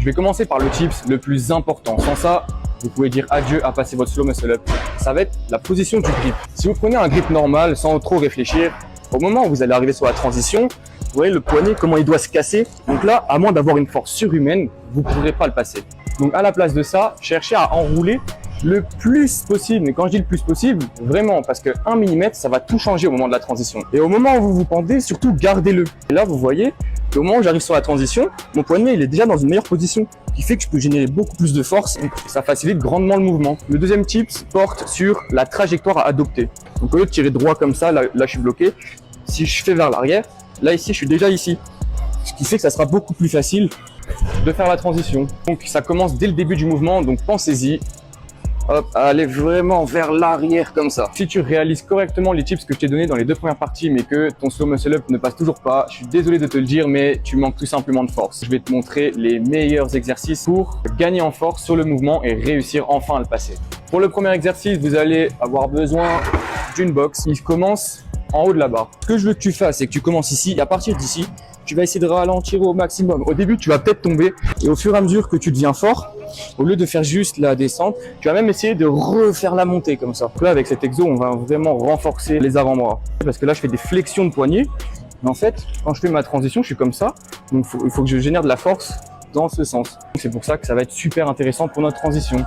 Je vais commencer par le tips le plus important. Sans ça, vous pouvez dire adieu à passer votre slow muscle up. Ça va être la position du grip. Si vous prenez un grip normal sans trop réfléchir, au moment où vous allez arriver sur la transition, vous voyez le poignet, comment il doit se casser. Donc là, à moins d'avoir une force surhumaine, vous ne pourrez pas le passer. Donc à la place de ça, cherchez à enrouler le plus possible. Mais quand je dis le plus possible, vraiment, parce que 1 mm, ça va tout changer au moment de la transition. Et au moment où vous vous pendez, surtout gardez-le. Et là, vous voyez, au moment où j'arrive sur la transition, mon poignet il est déjà dans une meilleure position, ce qui fait que je peux générer beaucoup plus de force et ça facilite grandement le mouvement. Le deuxième tips porte sur la trajectoire à adopter. Donc au lieu de tirer droit comme ça, là je suis bloqué, si je fais vers l'arrière, là ici je suis déjà ici, ce qui fait que ça sera beaucoup plus facile de faire la transition. Donc ça commence dès le début du mouvement, donc pensez-y. Hop, aller vraiment vers l'arrière comme ça. Si tu réalises correctement les tips que je t'ai donnés dans les 2 premières parties, mais que ton slow muscle up ne passe toujours pas, je suis désolé de te le dire, mais tu manques tout simplement de force. Je vais te montrer les meilleurs exercices pour gagner en force sur le mouvement et réussir enfin à le passer. Pour le premier exercice, vous allez avoir besoin d'une box. Il commence en haut de la barre. Ce que je veux que tu fasses, c'est que tu commences ici et à partir d'ici, tu vas essayer de ralentir au maximum. Au début, tu vas peut-être tomber et au fur et à mesure que tu deviens fort, au lieu de faire juste la descente, tu vas même essayer de refaire la montée comme ça. Là, avec cet exo, on va vraiment renforcer les avant-bras. Parce que là, je fais des flexions de poignet. Mais en fait, quand je fais ma transition, je suis comme ça. Donc, il faut que je génère de la force dans ce sens. C'est pour ça que ça va être super intéressant pour notre transition.